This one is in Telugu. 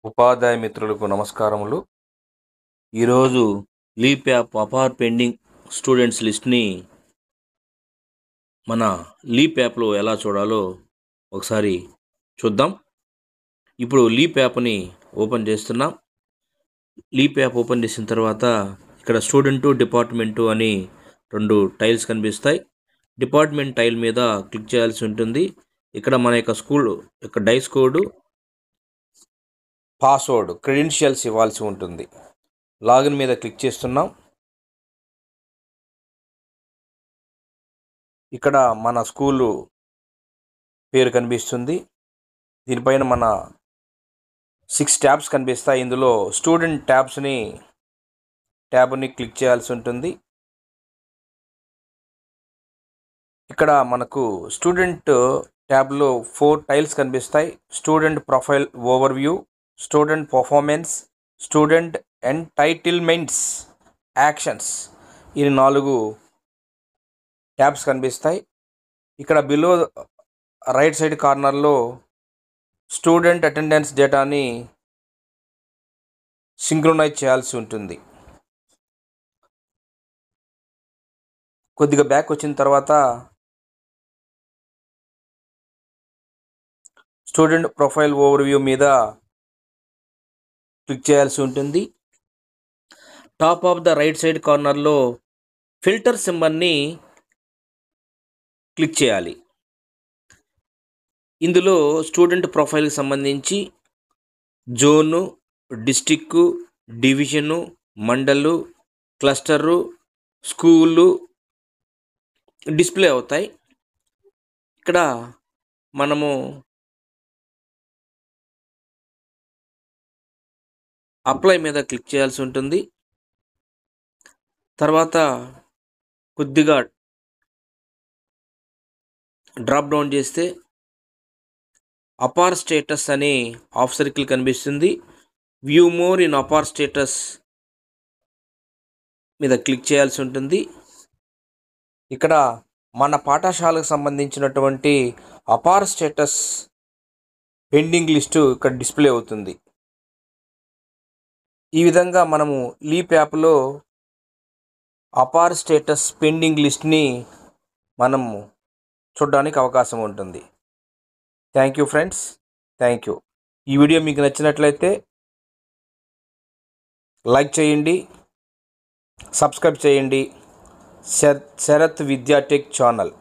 ఉపాధ్యాయ మిత్రులకు నమస్కారములు. ఈరోజు leap app APAAR pending students లిస్ట్ని మన లీప్ యాప్లో ఎలా చూడాలో ఒకసారి చూద్దాం. ఇప్పుడు లీప్ యాప్ని ఓపెన్ చేస్తున్నాం. లీప్ యాప్ ఓపెన్ చేసిన తర్వాత ఇక్కడ స్టూడెంటు, డిపార్ట్మెంటు అని 2 టైల్స్ కనిపిస్తాయి. డిపార్ట్మెంట్ టైల్ మీద క్లిక్ చేయాల్సి ఉంటుంది. ఇక్కడ మన యొక్క స్కూల్ యొక్క డైస్ కోడ్, పాస్వర్డ్, క్రెడెన్షియల్స్ ఇవ్వాల్సి ఉంటుంది. లాగిన్ మీద క్లిక్ చేస్తున్నాం. ఇక్కడ మన స్కూలు పేరు కనిపిస్తుంది. దీనిపైన మన 6 ట్యాబ్స్ కనిపిస్తాయి. ఇందులో స్టూడెంట్ ట్యాబ్ని క్లిక్ చేయాల్సి ఉంటుంది. ఇక్కడ మనకు స్టూడెంట్ ట్యాబ్లో 4 టైల్స్ కనిపిస్తాయి. Student profile overview, student performance, student entitlements, actions, ఈ 4 ట్యాబ్స్ కనిపిస్తాయి. ఇక్కడ బిలో రైట్ సైడ్ కార్నర్లో స్టూడెంట్ అటెండెన్స్ డేటాని సింక్రొనైజ్ చేయాల్సి ఉంటుంది. కొద్దిగా బ్యాక్ వచ్చిన తర్వాత స్టూడెంట్ ప్రొఫైల్ ఓవర్వ్యూ మీద క్లిక్ చేయాల్సి ఉంటుంది. Top of the right side కార్నర్లో ఫిల్టర్ సింబల్ని క్లిక్ చేయాలి. ఇందులో స్టూడెంట్ ప్రొఫైల్కి సంబంధించి జోను, డిస్టిక్కు, డివిజను, మండలు, క్లస్టరు, స్కూలు డిస్ప్లే అవుతాయి. ఇక్కడ మనము అప్లై మీద క్లిక్ చేయాల్సి ఉంటుంది. తర్వాత కొద్దిగా డ్రాప్ డౌన్ చేస్తే అపార్ స్టేటస్ అనే హాఫ్ సర్కిల్ కనిపిస్తుంది. View more in APAAR status మీద క్లిక్ చేయాల్సి ఉంటుంది. ఇక్కడ మన పాఠశాలకు సంబంధించినటువంటి అపార్ స్టేటస్ పెండింగ్ లిస్టు ఇక్కడ డిస్ప్లే అవుతుంది. ఈ విధంగా మనము లీప్ యాప్లో అపార్ స్టేటస్ పెండింగ్ లిస్ట్ని మనము చూడడానికి అవకాశం ఉంటుంది. Thank you friends, thank you. ఈ వీడియో మీకు నచ్చినట్లయితే లైక్ చేయండి, సబ్స్క్రైబ్ చేయండి. శరత్ విద్యాటెక్ ఛానల్.